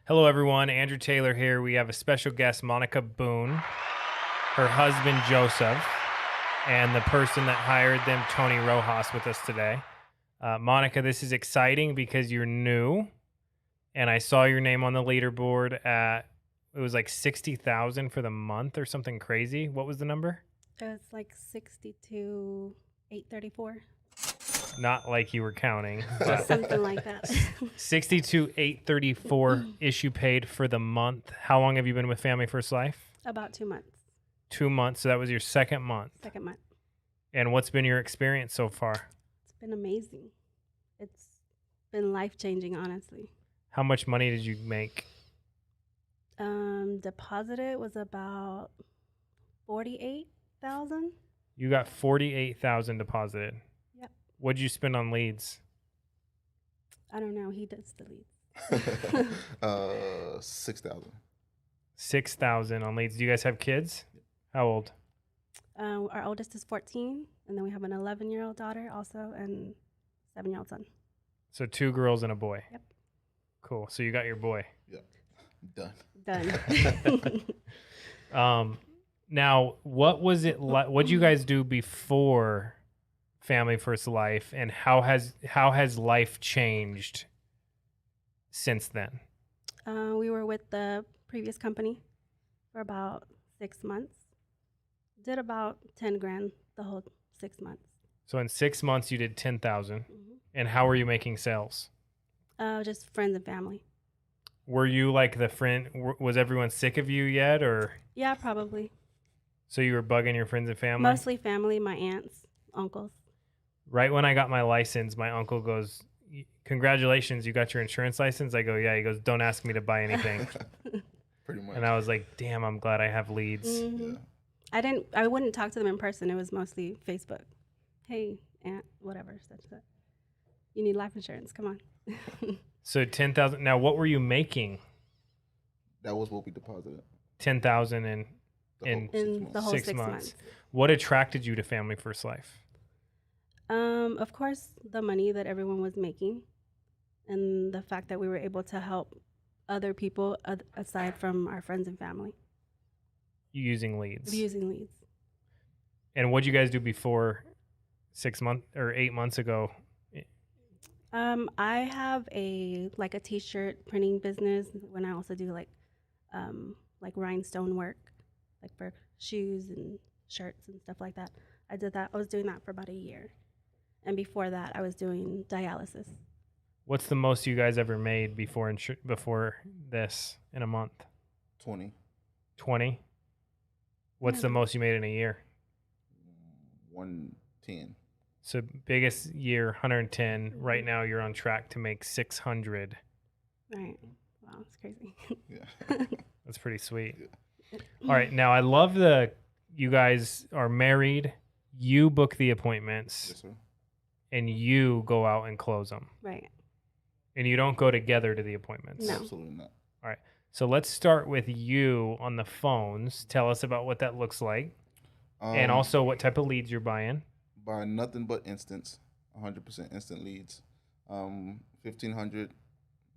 Hello, everyone. Andrew Taylor here. We have a special guest, Monica Boone, her husband, Joseph, and the person that hired them, Tony Rojas, with us today. Monica, this is exciting because you're new, and I saw your name on the leaderboard at, it was like 60,000 for the month or something crazy. What was the number? It was like 62,834. Not like you were counting. Just something like that. 62,834 issue paid for the month. How long have you been with Family First Life? About 2 months. 2 months. So that was your second month. Second month. And what's been your experience so far? It's been amazing. It's been life-changing, honestly. How much money did you make? Deposited was about 48,000. You got 48,000 deposited. Yep. What'd you spend on leads? I don't know. He does the leads. 6,000. 6,000 on leads. Do you guys have kids? How old? Our oldest is 14, and then we have an 11-year-old daughter also, and 7-year-old son. So 2 girls and a boy. Yep. Cool. So you got your boy. Yep. Done. Now, what was it like? What did you guys do before Family First Life, and how has life changed since then? We were with the previous company for about 6 months. Did about 10 grand the whole 6 months. So in 6 months, you did 10,000. Mm-hmm. And how were you making sales? Just friends and family. Were you like the friend? Was everyone sick of you yet, or? Yeah, probably. So you were bugging your friends and family? Mostly family, my aunts, uncles. Right when I got my license, my uncle goes, "Congratulations, you got your insurance license." I go, "Yeah." He goes, "Don't ask me to buy anything." Pretty much. And I was like, "Damn, I'm glad I have leads." Mm-hmm. Yeah. I wouldn't talk to them in person. It was mostly Facebook. Hey, aunt, whatever, such that. You need life insurance. Come on. So 10,000. Now, what were you making? That was what we deposited. 10,000 in The In the whole 6 6 months. months. What attracted you to Family First Life? Of course, the money that everyone was making, and the fact that we were able to help other people aside from our friends and family Using leads. using leads. And what did you guys do before 6 months or 8 months ago? I have a t-shirt printing business when I also do like rhinestone work, like for shoes and shirts and stuff like that. I was doing that for about a year. And before that, I was doing dialysis. What's the most you guys ever made before this in a month? 20. 20? What's the most you made in a year? 110. So biggest year, 110. Right now, you're on track to make 600. Right. Wow, it's crazy. Yeah. That's pretty sweet. Yeah. All right. Now, I love you guys are married. You book the appointments. Yes, sir. And you go out and close them. Right. And you don't go together to the appointments. No. Absolutely not. All right. So let's start with you on the phones. Tell us about what that looks like. And also what type of leads you're buying. By nothing but instants, 100% instant leads. 1,500.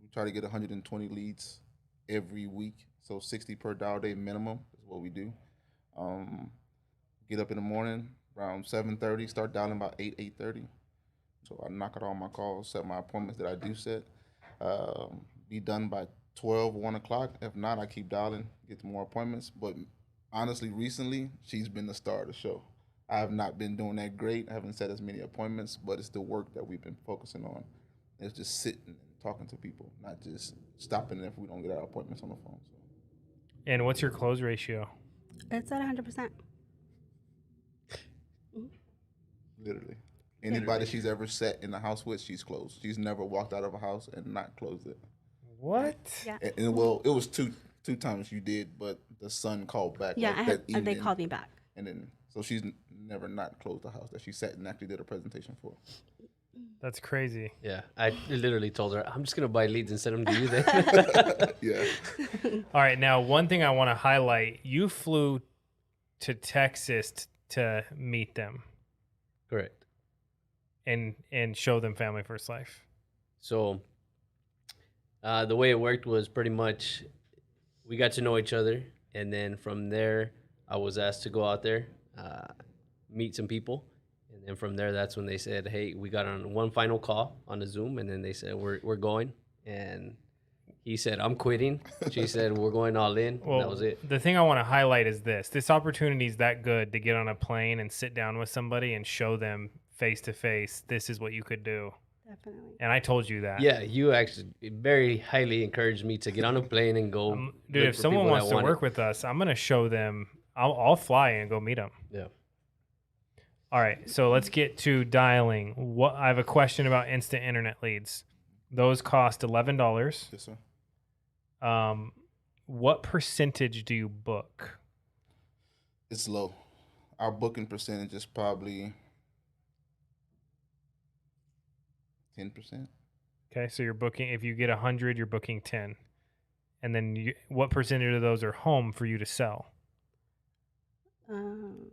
We try to get 120 leads every week. So 60 per dial day minimum is what we do. Get up in the morning around 7:30, start dialing about 8:30. So I knock out all my calls, set my appointments that I do set. Be done by 12, 1 o'clock. If not, I keep dialing, get more appointments. But honestly, recently, she's been the star of the show. I have not been doing that great. I haven't set as many appointments, but it's the work that we've been focusing on. It's just sitting and talking to people, not just stopping if we don't get our appointments on the phone. So. And what's your close ratio? It's at 100%. Literally. Anybody she's ever sat in the house with, she's closed. She's never walked out of a house and not closed it. What? Yeah. And well, it was two times you did, but the son called back. Yeah, like, that evening, they called me back. And then, so she's never not closed the house that she sat and actually did a presentation for. That's crazy. Yeah, I literally told her, I'm just going to buy leads and send them to you then. Yeah. All right. Now, one thing I want to highlight, you flew to Texas to meet them. Correct. And show them Family First Life. So The way it worked was pretty much we got to know each other, and then from there, I was asked to go out there, meet some people, and then from there, that's when they said, "Hey, we got on one final call on the Zoom," and then they said, "We're going," and he said, "I'm quitting." She said, "We're going all in." And that was it. The thing I want to highlight is this opportunity is that good to get on a plane and sit down with somebody and show them face to face, this is what you could do. Definitely. And I told you that. Yeah, you actually very highly encouraged me to get on a plane and go. Dude, look if for someone people wants that to want work it. with us, I'm going to show them. I'll fly and go meet them. Yeah. All right, so let's get to dialing. I have a question about instant internet leads. Those cost $11. Yes, sir. What percentage do you book? It's low. Our booking percentage is probably 10%. Okay, so you're booking. If you get 100, you're booking 10, and then what percentage of those are home for you to sell? Um,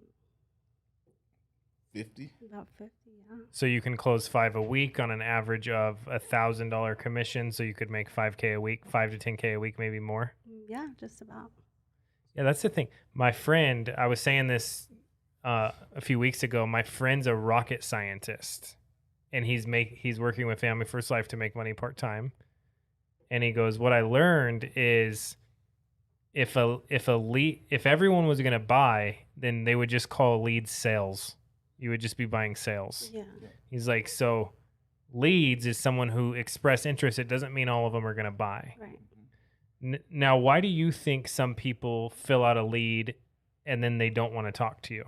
50. about 50, yeah. So you can close 5 a week on an average of $1,000 commission. So you could make 5K a week, 5 to 10K a week, maybe more. Yeah, just about. Yeah, that's the thing. My friend, I was saying this a few weeks ago. My friend's a rocket scientist, and he's working with Family First Life to make money part time. And he goes, "What I learned is if everyone was going to buy, then they would just call leads sales. You would just be buying sales." Yeah. He's like, "So leads is someone who express interest. It doesn't mean all of them are going to buy." Right. Now, why do you think some people fill out a lead and then they don't want to talk to you?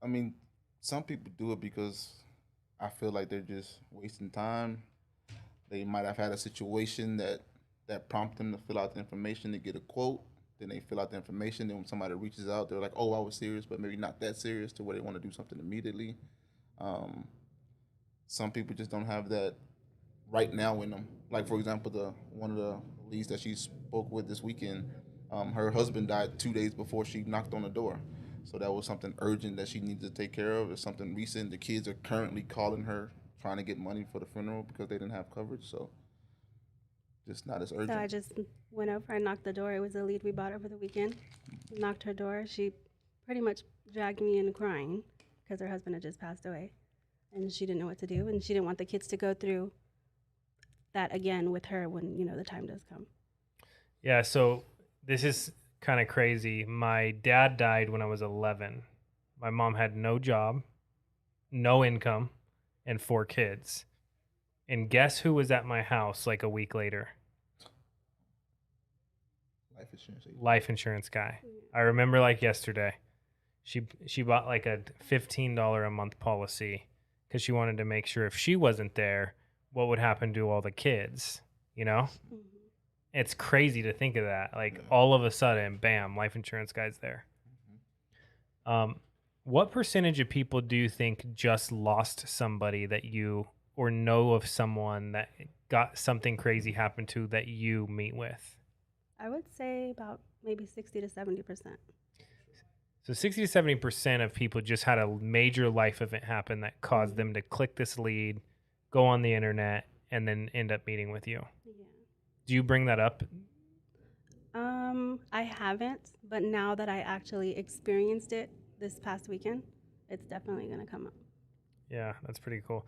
I mean, some people do it because I feel like they're just wasting time. They might have had a situation that prompted them to fill out the information to get a quote. Then they fill out the information. Then when somebody reaches out, they're like, "Oh, I was serious," but maybe not that serious to where they want to do something immediately. Some people just don't have that right now in them. Like, for example, one of the leads that she spoke with this weekend, her husband died 2 days before she knocked on the door. So that was something urgent that she needed to take care of. It's something recent. The kids are currently calling her trying to get money for the funeral because they didn't have coverage. So just not as urgent. So I just went over and knocked the door. It was a lead we bought over the weekend. Knocked her door. She pretty much dragged me in crying because her husband had just passed away. And she didn't know what to do. And she didn't want the kids to go through that again with her when, the time does come. Yeah, so this is kind of crazy. My dad died when I was 11. My mom had no job, no income, and 4 kids. And guess who was at my house like a week later? Life insurance agent. Life insurance guy. I remember like yesterday. She bought like a $15 a month policy because she wanted to make sure if she wasn't there, what would happen to all the kids, Mm-hmm. It's crazy to think of that. Like all of a sudden, bam, life insurance guy's there. What percentage of people do you think just lost somebody that you or know of someone that got something crazy happen to that you meet with? I would say about maybe 60 to 70%. So 60 to 70% of people just had a major life event happen that caused them to click this lead, go on the internet, and then end up meeting with you. Yeah. Do you bring that up? I haven't, but now that I actually experienced it this past weekend, it's definitely going to come up. Yeah, that's pretty cool.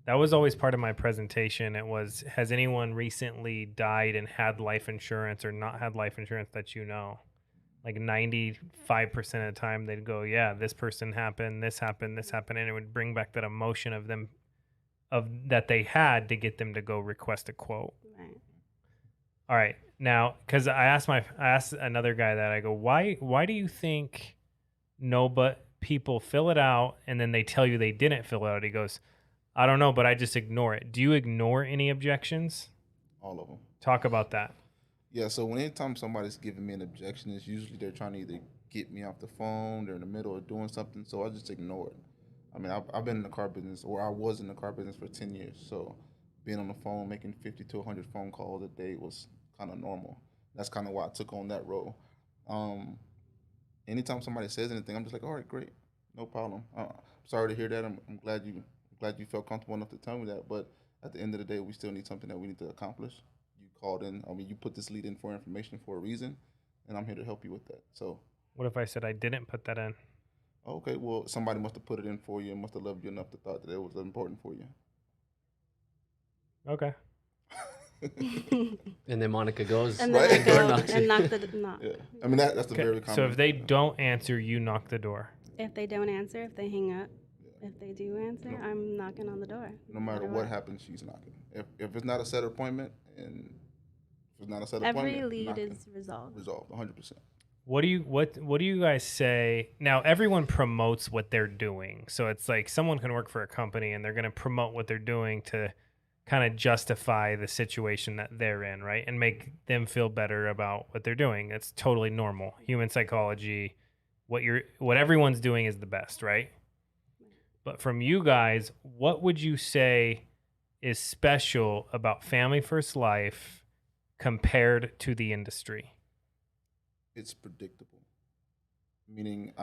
That was always part of my presentation. It was, has anyone recently died and had life insurance or not had life insurance that you know? Like 95% of the time they'd go, yeah, this person happened, this happened, this happened. And it would bring back that emotion of them, of that they had to get them to go request a quote. Right. All right. Now, because I asked another guy that, I go, why do you think but people fill it out and then they tell you they didn't fill it out? He goes, I don't know, but I just ignore it. Do you ignore any objections? All of them. Talk about that. Yeah, so anytime somebody's giving me an objection, it's usually they're trying to either get me off the phone, they're in the middle of doing something, so I just ignore it. I mean, I've been in the car business, or I was in the car business for 10 years, so being on the phone, making 50 to 100 phone calls a day was kind of normal. That's kind of why I took on that role. Anytime somebody says anything, I'm just like, all right, great, no problem. Sorry to hear that. I'm glad you felt comfortable enough to tell me that, but at the end of the day, we still need something that we need to accomplish. You called in. I mean, you put this lead in for information for a reason, and I'm here to help you with that. So, What if I said I didn't put that in? okay, well, somebody must have put it in for you and must have loved you enough to thought that it was important for you. Okay. And then Monica goes And Right. then I door go knocks. and knock the knock. Yeah, I mean that's a Okay, very common. so if they don't answer, you knock the door. If they don't answer, if they hang up, if they do answer, I'm knocking on the door. no matter what happens, she's knocking. If it's not a set appointment and if it's not a set Every appointment, lead knocking. is resolved. Resolved 100%. What do you guys say? Now everyone promotes what they're doing. So it's like someone can work for a company and they're going to promote what they're doing to kind of justify the situation that they're in, right? And make them feel better about what they're doing. It's totally normal. Human psychology, what everyone's doing is the best, right? But from you guys, what would you say is special about Family First Life compared to the industry? It's predictable. Meaning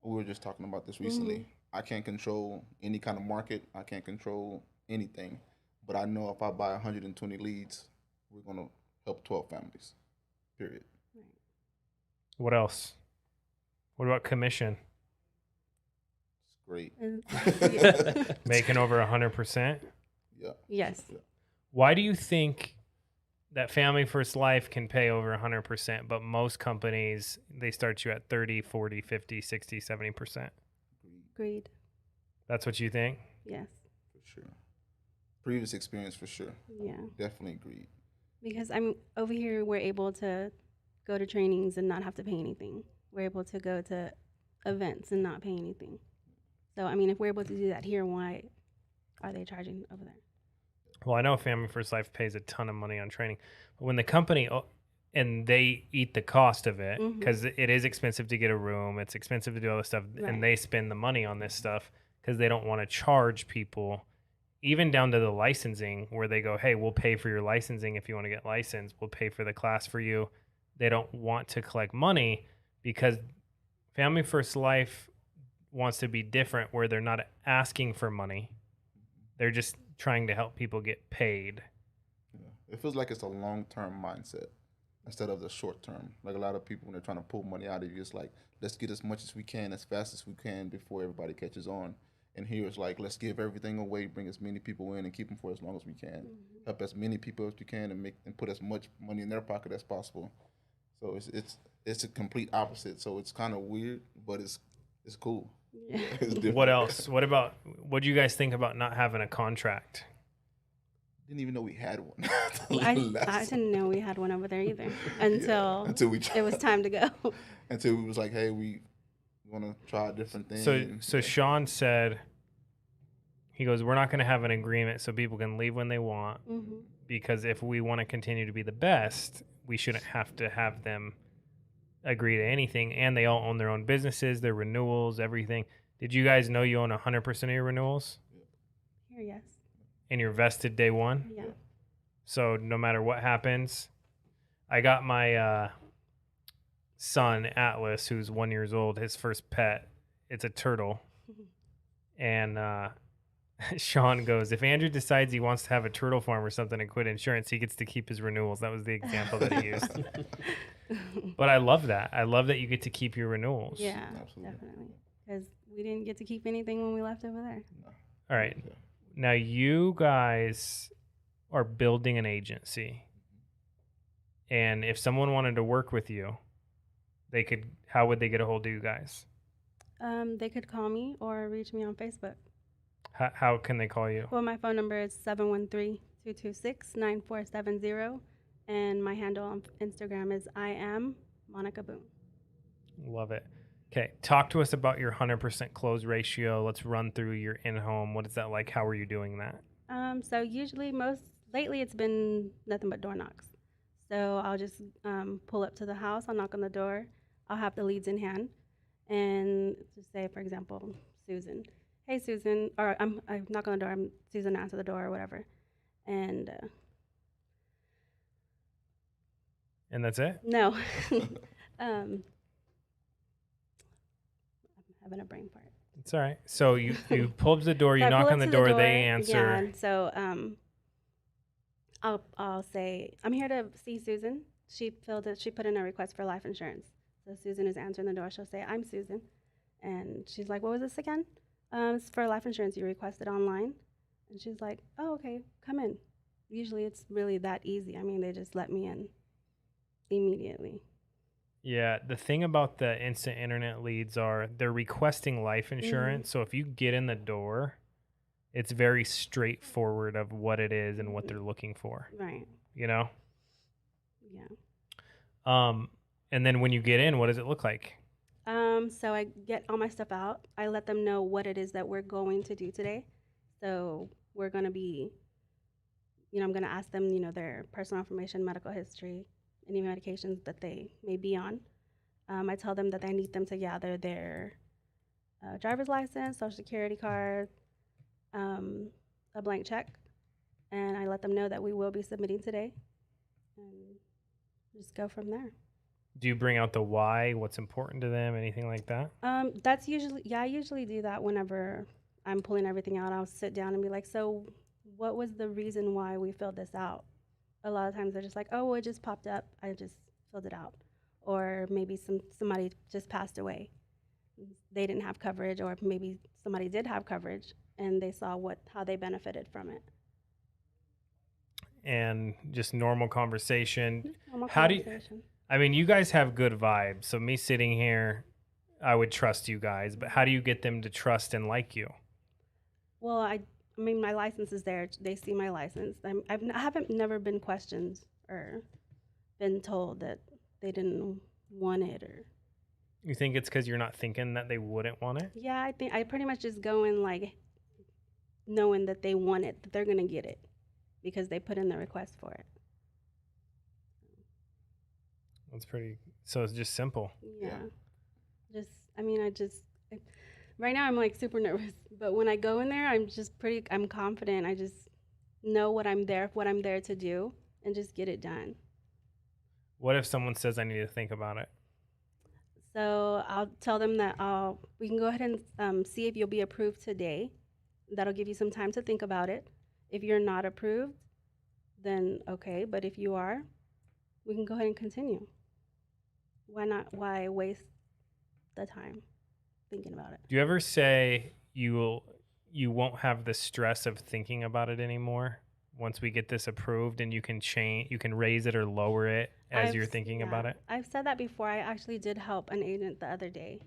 we were just talking about this recently. I can't control any kind of market. I can't control anything. But I know if I buy 120 leads, we're going to help 12 families. Period. What else? What about commission? It's great. Yeah. Making over 100%? Yeah. Yes. Why do you think that Family First Life can pay over 100%, but most companies, they start you at 30, 40, 50, 60, 70%? Greed. Agreed. That's what you think? Yes. For sure. Previous experience for sure. Yeah. Definitely greed. Because I'm over here, we're able to go to trainings and not have to pay anything. We're able to go to events and not pay anything. So, I mean, if we're able to do that here, why are they charging over there? Well, I know Family First Life pays a ton of money on training, but when the company and they eat the cost of it because it is expensive to get a room, it's expensive to do all this stuff, Right. and they spend the money on this stuff because they don't want to charge people, even down to the licensing, where they go, "Hey, we'll pay for your licensing if you want to get licensed. We'll pay for the class for you." They don't want to collect money because Family First Life wants to be different, where they're not asking for money. They're just trying to help people get paid. Yeah. It feels like it's a long-term mindset instead of the short-term. Like a lot of people, when they're trying to pull money out of you, it's like, let's get as much as we can, as fast as we can before everybody catches on. And here it's like, let's give everything away, bring as many people in and keep them for as long as we can. Help as many people as we can and put as much money in their pocket as possible. So it's a complete opposite. So it's kind of weird, but it's cool. Yeah. It's different. What else? What do you guys think about not having a contract? Didn't even know we had one. I didn't know we had one over there either until it was time to go. Until we was like, hey, we want to try a different thing. So Sean said, he goes, we're not going to have an agreement so people can leave when they want, because if we want to continue to be the best, we shouldn't have to have them agree to anything. And they all own their own businesses, their renewals, everything. Did you guys know you own 100% of your renewals? Here, yes. And you're vested day one? Yeah. So no matter what happens, I got my son, Atlas, who's 1 year old, his first pet. It's a turtle. And Sean goes, if Andrew decides he wants to have a turtle farm or something and quit insurance, he gets to keep his renewals. That was the example that he used. But I love that. I love that you get to keep your renewals. Yeah, Absolutely. definitely. Because we didn't get to keep anything when we left over there. All right. Now you guys are building an agency. And if someone wanted to work with you, how would they get a hold of you guys? They could call me or reach me on Facebook. How can they call you? Well, my phone number is 713-226-9470. And my handle on Instagram is iamjosephboone. Love it. Okay. Talk to us about your 100% close ratio. Let's run through your in-home. What is that like? How are you doing that? So usually lately it's been nothing but door knocks. So I'll just pull up to the house, I'll knock on the door, I'll have the leads in hand, and just say, for example, Susan. Hey, Susan, or I knock on the door, Susan answer the door or whatever. And that's it? no. I'm having a brain fart. It's all right. So you pull up to the door, you So I pull knock up on the to door, they Yeah, answer. and so I'll say I'm here to see Susan. She put in a request for life insurance. So Susan is answering the door. She'll say, "I'm Susan," and she's like, "What was this again?" It's for life insurance you requested online. And she's like, "Oh, okay, come in." Usually it's really that easy. I mean, they just let me in immediately. Yeah, the thing about the instant internet leads are they're requesting life insurance. So if you get in the door, it's very straightforward of what it is and what they're looking for, Right. you know? Yeah. And then when you get in, what does it look like? So I get all my stuff out. I let them know what it is that we're going to do today. So we're going to be, I'm going to ask them, their personal information, medical history, any medications that they may be on. I tell them that I need them to gather their driver's license, social security card, a blank check, and I let them know that we will be submitting today, and just go from there. Do you bring out the why, what's important to them, anything like that? That's usually, I usually do that whenever I'm pulling everything out. I'll sit down and be like, so what was the reason why we filled this out? A lot of times they're just like, oh, well, it just popped up. I just filled it out. Or maybe somebody just passed away. They didn't have coverage, or maybe somebody did have coverage and they saw how they benefited from it. And just normal conversation. Normal How do you, conversation. I mean, you guys have good vibes. So me sitting here, I would trust you guys, but how do you get them to trust and like you? Well, I mean, my license is there. They see my license. I haven't never been questioned or been told that they didn't want it, or You think it's because you're not thinking that they wouldn't want it? yeah, I think I pretty much just go in like knowing that they want it, that they're gonna get it because they put in the request for it. That's pretty. So it's just simple. Yeah. Just, I mean, right now I'm like super nervous, but when I go in there, I'm confident. I just know what I'm there to do and just get it done. What if someone says I need to think about it? So I'll tell them that we can go ahead and see if you'll be approved today. That'll give you some time to think about it. If you're not approved, then okay. But if you are, we can go ahead and continue. Why not? Why waste the time thinking about it? Do you ever say you won't have the stress of thinking about it anymore once we get this approved, and you can raise it or lower it as you're thinking about it? I've said that before. I actually did help an agent the other day.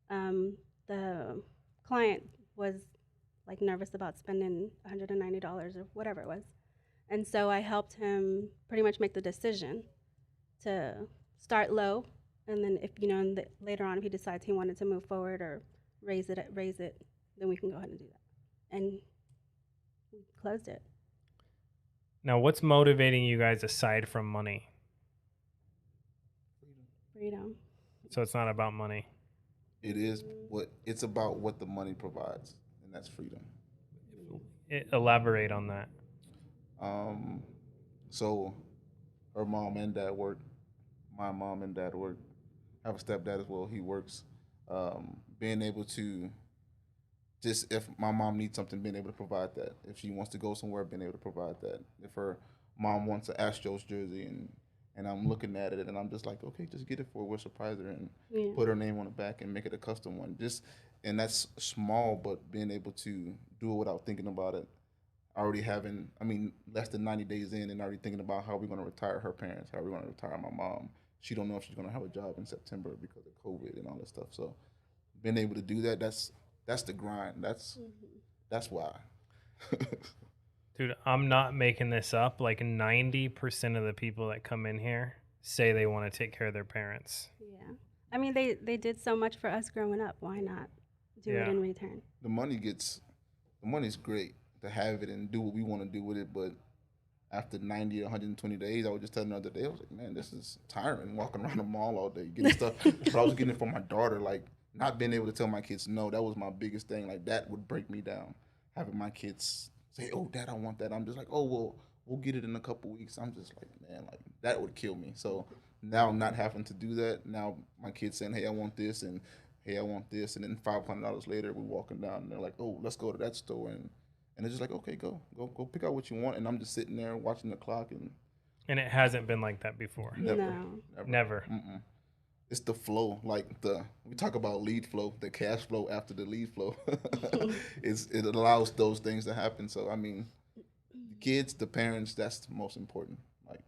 The client was like nervous about spending $190 or whatever it was. And so I helped him pretty much make the decision to start low, and then if later on if he decides he wanted to move forward or raise it, then we can go ahead and do that. And we closed it. Now, what's motivating you guys aside from money? Freedom. So it's not about money. It is it's about what the money provides, and that's freedom. Elaborate on that. So her mom and dad work. My mom and dad work. I have a stepdad as well. He works. Being able to just if my mom needs something, being able to provide that. If she wants to go somewhere, being able to provide that. If her mom wants an Astros jersey and I'm looking at it and I'm just like, okay, just get it for her. We'll surprise her and put her name on the back and make it a custom one. And that's small, but being able to do it without thinking about it. Already having, less than 90 days in and already thinking about how we're going to retire her parents, how we're going to retire my mom. She don't know if she's going to have a job in September because of COVID and all that stuff. So being able to do that, that's the grind. That's why. Dude, I'm not making this up. Like 90% of the people that come in here say they want to take care of their parents. Yeah. I mean, they did so much for us growing up. Why not do it in return? The money's great to have it and do what we want to do with it, but after 90 or 120 days, I was just telling the other day, I was like, man, this is tiring walking around the mall all day, getting stuff. But I was getting it for my daughter, like not being able to tell my kids no, that was my biggest thing. Like that would break me down. Having my kids say, oh, Dad, I want that. I'm just like, oh, well, we'll get it in a couple weeks. I'm just like, man, like that would kill me. So now not having to do that, now my kids saying, hey, I want this, and hey, I want this, and then $500 later, we're walking down, and they're like, oh, let's go to that store, and it's just like, okay, go pick out what you want, and I'm just sitting there watching the clock, and And it hasn't been like that before. No. Never. Mm-mm. It's the flow, like we talk about lead flow, the cash flow after the lead flow. It allows those things to happen. So I mean, the kids, the parents, that's the most important. Like,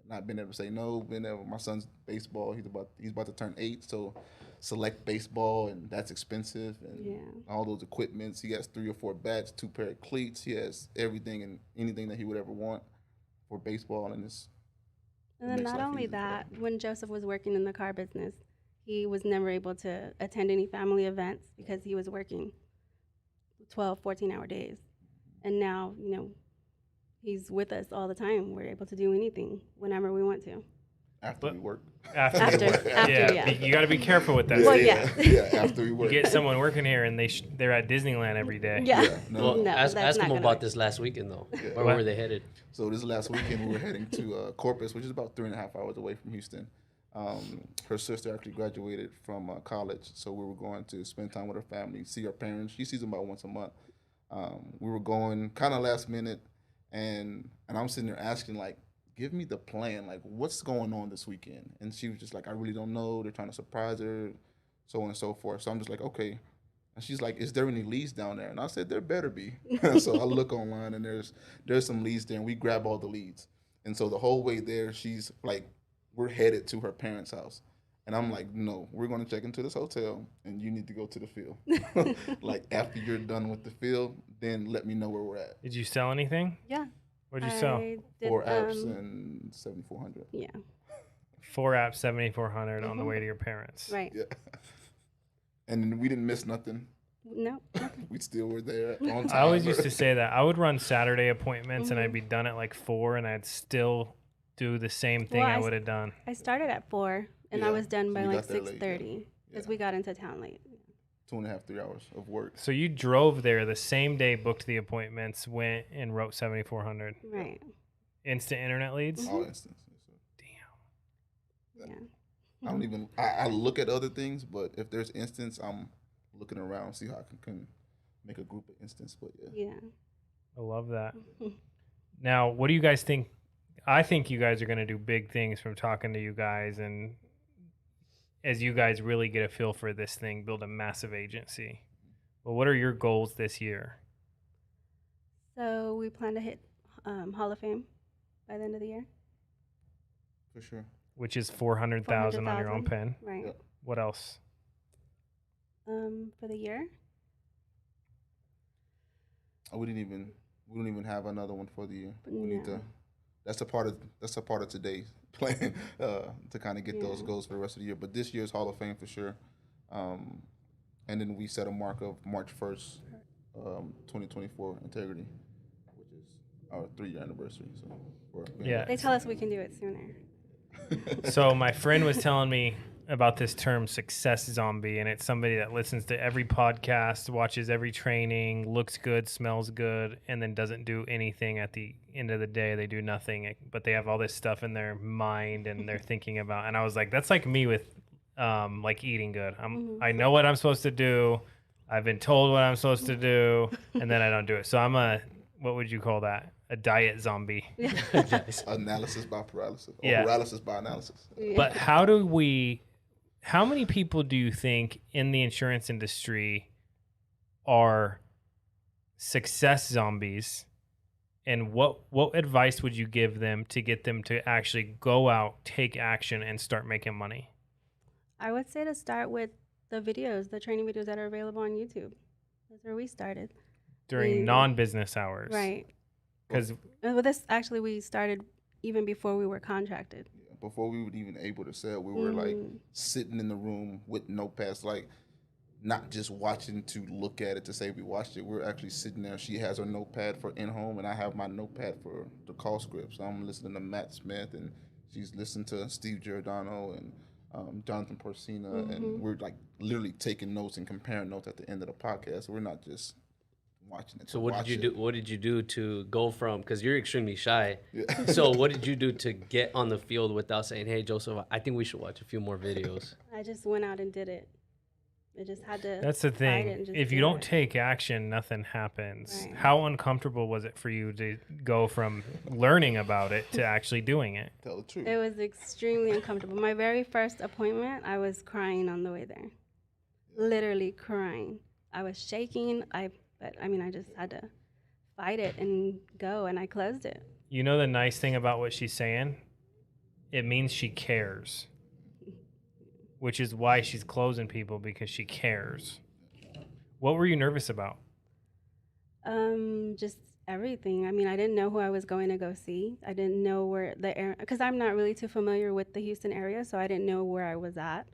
not being able to say no. Being able, my son's baseball, he's about to turn 8, so select baseball, and that's expensive, and all those equipments. He has 3 or 4 bats, 2 pair of cleats. He has everything and anything that he would ever want for baseball, and it's. And then not only that, when Joseph was working in the car business, he was never able to attend any family events because he was working 12, 14-hour days. And now, he's with us all the time. We're able to do anything whenever we want to. After we work. After, yeah. You got to be careful with that. Well, yeah, after we work. You get someone working here and they're at Disneyland every day. Yeah. Well, ask that's them not about gonna this last weekend, though. Yeah. Where were they headed? So this last weekend we were heading to Corpus, which is about 3.5 hours away from Houston. Her sister actually graduated from college, so we were going to spend time with her family, see her parents. She sees them about once a month. We were going kind of last minute, and I'm sitting there asking, like, give me the plan, like, what's going on this weekend? And she was just like, I really don't know. They're trying to surprise her, so on and so forth. So I'm just like, okay. And she's like, is there any leads down there? And I said, there better be. So I look online, and there's some leads there, and we grab all the leads. And so the whole way there, she's like, we're headed to her parents' house. And I'm like, no, we're going to check into this hotel, and you need to go to the field. Like, after you're done with the field, then let me know where we're at. Did you sell anything? Yeah. What'd you sell? 4 apps and 7,400. Yeah. 4 apps, 7,400 on the way to your parents. Right. Yeah. And then we didn't miss nothing. No. We still were there on time. I always used to say that. I would run Saturday appointments and I'd be done at like 4 and I'd still do the same thing I would have done. I started at 4 and I was done by like 6:30 because we got into town late. 2.5, 3 hours of work. So you drove there the same day, booked the appointments, went and wrote 7,400. Right. Instant internet leads? All instances. Yeah. I don't even, I look at other things, but if there's instance, I'm looking around, see how I can make a group of instance, but yeah. I love that. Now, what do you guys think? I think you guys are going to do big things from talking to you guys, and as you guys really get a feel for this thing, build a massive agency. Well, what are your goals this year? So we plan to hit Hall of Fame by the end of the year. For sure. Which is 400,000 on your own pen. Right. Yep. What else? For the year. We don't even have another one for the year. We Yeah. need to. That's a part of today's plan to kind of get those goals for the rest of the year. But this year's Hall of Fame for sure. And then we set a mark of March 1st, 2024 integrity, which is our 3-year anniversary. So They tell us we can do it sooner. So my friend was telling me about this term success zombie, and it's somebody that listens to every podcast, watches every training, looks good, smells good, and then doesn't do anything at the end of the day. They do nothing, but they have all this stuff in their mind and they're thinking about. And I was like, that's like me with like eating good. I know what I'm supposed to do. I've been told what I'm supposed to do, and then I don't do it. So I'm what would you call that? A diet zombie. Analysis by paralysis. Or Yeah. paralysis by analysis. But how many people do you think in the insurance industry are success zombies? And what advice would you give them to get them to actually go out, take action, and start making money? I would say to start with the training videos that are available on YouTube. That's where we started. During non-business hours. Right. Because with this, actually, we started even before we were contracted. Before we were even able to sell, we were like sitting in the room with notepads, like not just watching to look at it to say we watched it. We're actually sitting there. She has her notepad for in-home, and I have my notepad for the call scripts. So I'm listening to Matt Smith, and she's listening to Steve Giordano and Jonathan Porcina, and we're like literally taking notes and comparing notes at the end of the podcast. We're not just watching it. So what did you do to go from, because you're extremely shy, so what did you do to get on the field without saying, hey Joseph, I think we should watch a few more videos? I just went out and did it. I just had to. That's the fight thing. it and just If you do don't it. take action, nothing happens. Right. How uncomfortable was it for you to go from learning about it to actually doing it? Tell the truth. It was extremely uncomfortable. My very first appointment, I was crying on the way there, literally crying. I was shaking. But I mean, I just had to fight it and go, and I closed it. You know the nice thing about what she's saying? It means she cares, which is why she's closing people, because she cares. What were you nervous about? Just everything. I mean, I didn't know who I was going to go see. I didn't know where the area, because I'm not really too familiar with the Houston area, so I didn't know where I was at.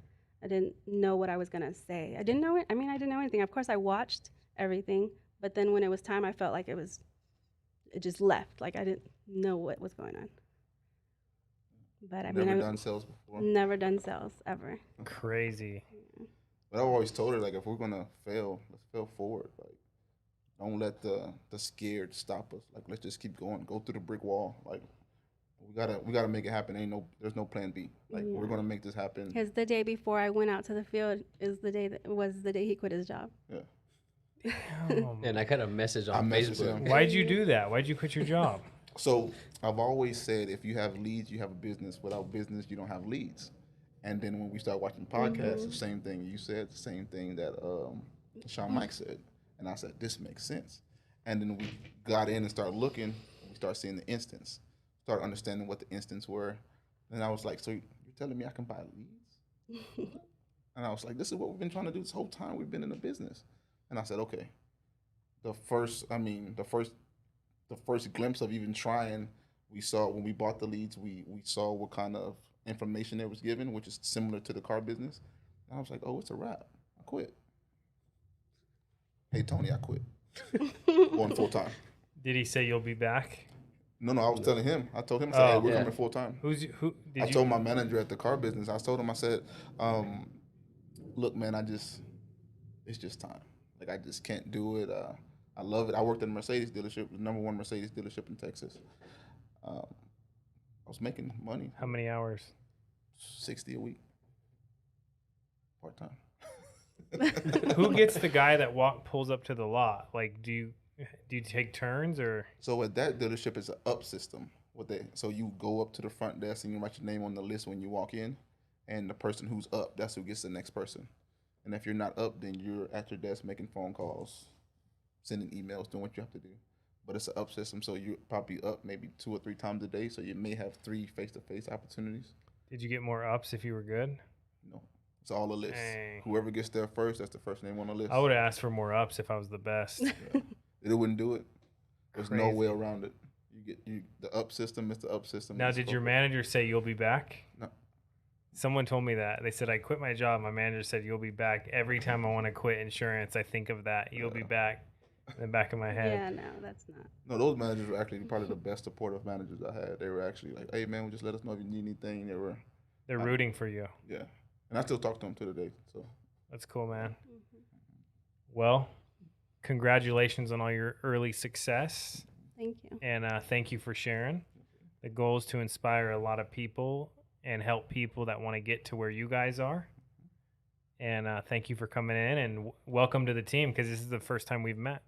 I didn't know what I was gonna say. I didn't know it. I mean, I didn't know anything. Of course, I watched everything, but then when it was time, I felt like it just left. Like I didn't know what was going on. But I mean, Never I've done sales before. never done sales ever. Crazy. But I've always told her, like, if we're gonna fail, let's fail forward. Like, don't let the scared stop us. Like, let's just keep going. Go through the brick wall. Like, we gotta make it happen. There's no plan B. Like, we're gonna make this happen. Because the day before I went out to the field was the day he quit his job. Yeah. And I got a message on messaged Facebook. him. Why'd you do that? Why'd you quit your job? So I've always said, if you have leads, you have a business. Without business, you don't have leads. And then when we start watching podcasts, the same thing you said, the same thing that Sean Mike said. And I said, this makes sense. And then we got in and started looking. We started seeing the instance, started understanding what the instance were. And I was like, so you're telling me I can buy leads? And I was like, this is what we've been trying to do this whole time we've been in the business. And I said, okay. The first glimpse of even trying, we saw when we bought the leads, we saw what kind of information it was given, which is similar to the car business. And I was like, oh, it's a wrap. I quit. Hey, Tony, I quit. Going full time. Did he say you'll be back? No, I was telling him. I told him, I said, hey, we're yeah. coming full time. Did I you? told my manager at the car business, I told him, I said, look, man, it's just time. Like, I just can't do it. I love it. I worked at a Mercedes dealership, the #1 Mercedes dealership in Texas. I was making money, How many hours? 60 a week, part time. Who gets the guy that pulls up to the lot? Like, do you take turns or? So at that dealership, it's an up system. So you go up to the front desk and you write your name on the list when you walk in, and the person who's up, that's who gets the next person. And if you're not up, then you're at your desk making phone calls, sending emails, doing what you have to do. But it's an up system, so you're probably up maybe 2 or 3 times a day. So you may have 3 face-to-face opportunities. Did you get more ups if you were good? No, it's all a list. Dang. Whoever gets there first, that's the first name on the list. I would have asked for more ups if I was the best. Yeah. It wouldn't do it. There's no Crazy. way around it. The up system is the up system. Now, It's did your corporate. manager say you'll be back? No. Someone told me that. They said, I quit my job. My manager said, you'll be back. Every time I want to quit insurance, I think of that. You'll be back in the back of my head. Yeah, no, that's not. No, those managers were actually probably the best supportive managers I had. They were actually like, hey, man, just let us know if you need anything. They're rooting for you. Yeah. And I still talk to them to today. So That's cool, man. Well, congratulations on all your early success. Thank you. And thank you for sharing. The goal is to inspire a lot of people and help people that want to get to where you guys are. And thank you for coming in, and welcome to the team, because this is the first time we've met.